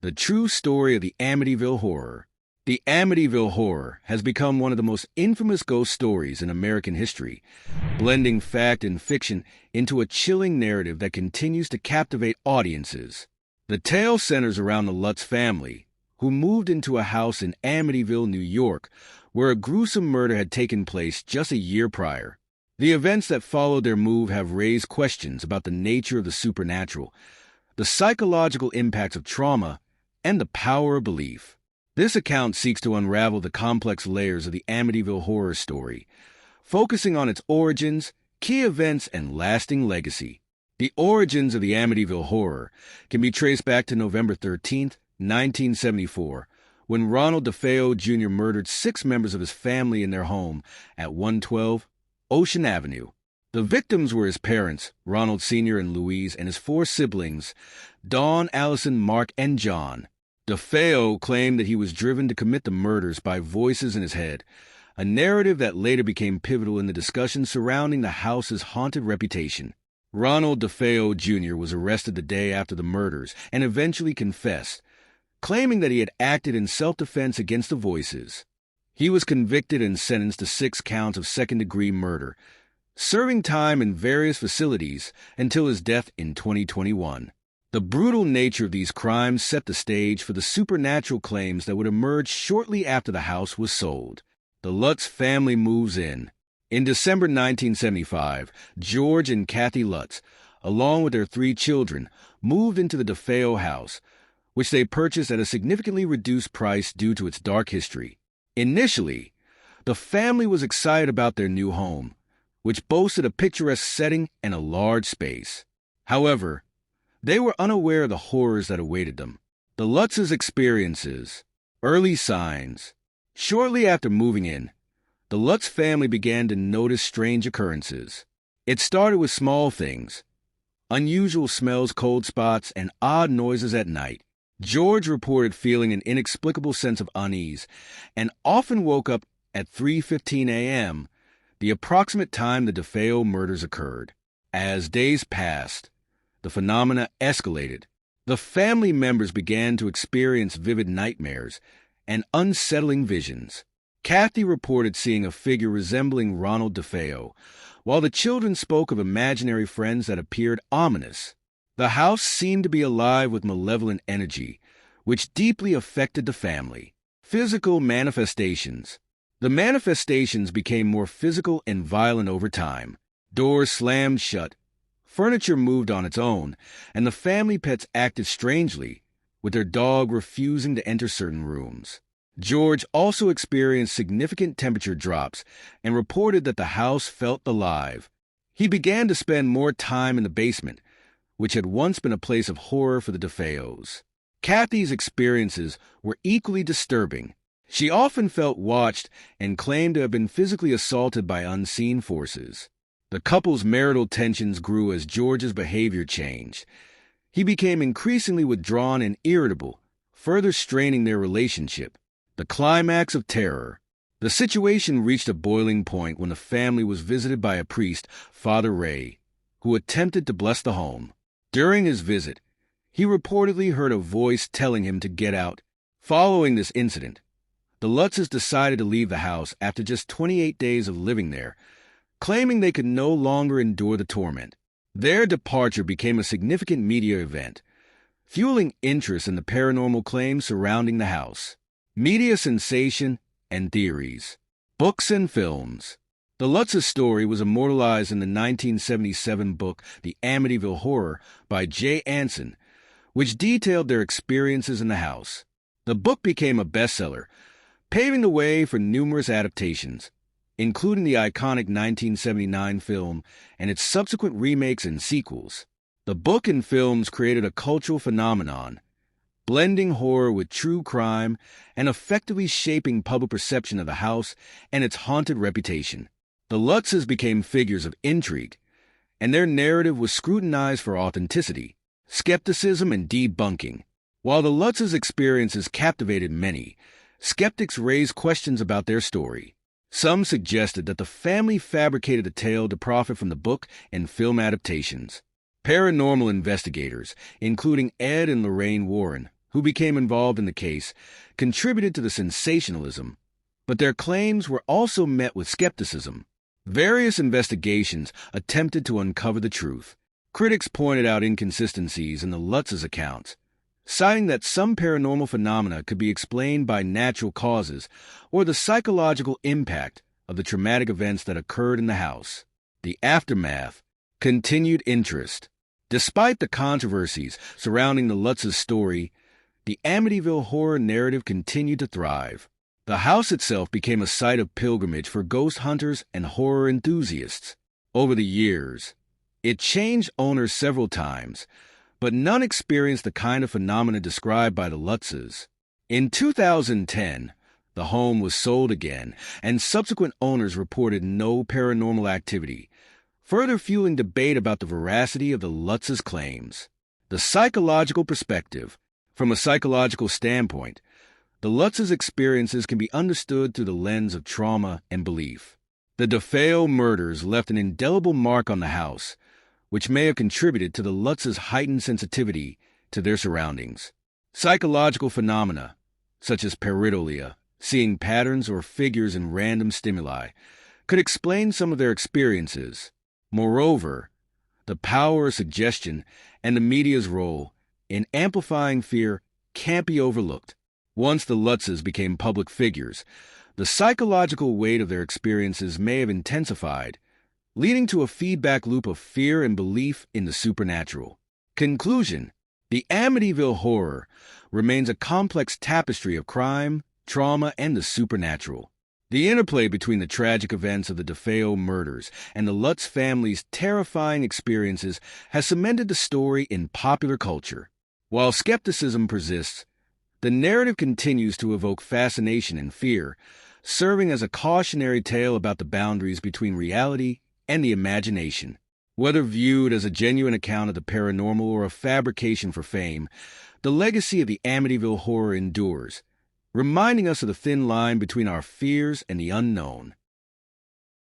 The true story of the Amityville Horror. The Amityville Horror has become one of the most infamous ghost stories in American history, blending fact and fiction into a chilling narrative that continues to captivate audiences. The tale centers around the Lutz family, who moved into a house in Amityville, New York, where a gruesome murder had taken place just a year prior. The events that followed their move have raised questions about the nature of the supernatural, the psychological impacts of trauma, and the power of belief. This account seeks to unravel the complex layers of the Amityville Horror story, focusing on its origins, key events, and lasting legacy. The origins of the Amityville Horror can be traced back to November 13, 1974, when Ronald DeFeo Jr. murdered 6 members of his family in their home at 112 Ocean Avenue. The victims were his parents, Ronald Sr. and Louise, and his 4 siblings, Dawn, Allison, Mark, and John. DeFeo claimed that he was driven to commit the murders by voices in his head, a narrative that later became pivotal in the discussion surrounding the house's haunted reputation. Ronald DeFeo Jr. was arrested the day after the murders and eventually confessed, claiming that he had acted in self-defense against the voices. He was convicted and sentenced to 6 counts of second-degree murder, serving time in various facilities until his death in 2021. The brutal nature of these crimes set the stage for the supernatural claims that would emerge shortly after the house was sold. The Lutz family moves in. In December 1975, George and Kathy Lutz, along with their 3 children, moved into the DeFeo house, which they purchased at a significantly reduced price due to its dark history. Initially, the family was excited about their new home, which boasted a picturesque setting and a large space. However, they were unaware of the horrors that awaited them. The Lutz's experiences. Early signs. Shortly after moving in, the Lutz family began to notice strange occurrences. It started with small things: unusual smells, cold spots, and odd noises at night. George reported feeling an inexplicable sense of unease and often woke up at 3:15 a.m., the approximate time the DeFeo murders occurred. As days passed, the phenomena escalated. The family members began to experience vivid nightmares and unsettling visions. Kathy reported seeing a figure resembling Ronald DeFeo, while the children spoke of imaginary friends that appeared ominous. The house seemed to be alive with malevolent energy, which deeply affected the family. Physical manifestations. The manifestations became more physical and violent over time. Doors slammed shut, furniture moved on its own, and the family pets acted strangely, with their dog refusing to enter certain rooms. George also experienced significant temperature drops and reported that the house felt alive. He began to spend more time in the basement, which had once been a place of horror for the DeFeos. Kathy's experiences were equally disturbing. She often felt watched and claimed to have been physically assaulted by unseen forces. The couple's marital tensions grew as George's behavior changed. He became increasingly withdrawn and irritable, further straining their relationship. The climax of terror. The situation reached a boiling point when the family was visited by a priest, Father Ray, who attempted to bless the home. During his visit, he reportedly heard a voice telling him to get out. Following this incident, the Lutzes decided to leave the house after just 28 days of living there, claiming they could no longer endure the torment. Their departure became a significant media event, fueling interest in the paranormal claims surrounding the house. Media sensation and theories. Books and films. The Lutz's story was immortalized in the 1977 book The Amityville Horror by Jay Anson, which detailed their experiences in the house. The book became a bestseller, paving the way for numerous adaptations, including the iconic 1979 film and its subsequent remakes and sequels. The book and films created a cultural phenomenon, blending horror with true crime and effectively shaping public perception of the house and its haunted reputation. The Lutzes became figures of intrigue, and their narrative was scrutinized for authenticity, skepticism, and debunking. While the Lutzes' experiences captivated many, skeptics raised questions about their story. Some suggested that the family fabricated the tale to profit from the book and film adaptations. Paranormal investigators, including Ed and Lorraine Warren, who became involved in the case, contributed to the sensationalism, but their claims were also met with skepticism. Various investigations attempted to uncover the truth. Critics pointed out inconsistencies in the Lutz's accounts, citing that some paranormal phenomena could be explained by natural causes or the psychological impact of the traumatic events that occurred in the house. The aftermath continued interest. Despite the controversies surrounding the Lutz's story, the Amityville horror narrative continued to thrive. The house itself became a site of pilgrimage for ghost hunters and horror enthusiasts. Over the years, it changed owners several times, but none experienced the kind of phenomena described by the Lutzes. In 2010, the home was sold again, and subsequent owners reported no paranormal activity, further fueling debate about the veracity of the Lutzes' claims. The psychological perspective. From a psychological standpoint, the Lutzes' experiences can be understood through the lens of trauma and belief. The DeFeo murders left an indelible mark on the house, which may have contributed to the Lutzes' heightened sensitivity to their surroundings. Psychological phenomena, such as pareidolia, seeing patterns or figures in random stimuli, could explain some of their experiences. Moreover, the power of suggestion and the media's role in amplifying fear can't be overlooked. Once the Lutzes became public figures, the psychological weight of their experiences may have intensified, leading to a feedback loop of fear and belief in the supernatural. Conclusion: the Amityville Horror remains a complex tapestry of crime, trauma, and the supernatural. The interplay between the tragic events of the DeFeo murders and the Lutz family's terrifying experiences has cemented the story in popular culture. While skepticism persists, the narrative continues to evoke fascination and fear, serving as a cautionary tale about the boundaries between reality and the imagination. Whether viewed as a genuine account of the paranormal or a fabrication for fame, the legacy of the Amityville Horror endures, reminding us of the thin line between our fears and the unknown.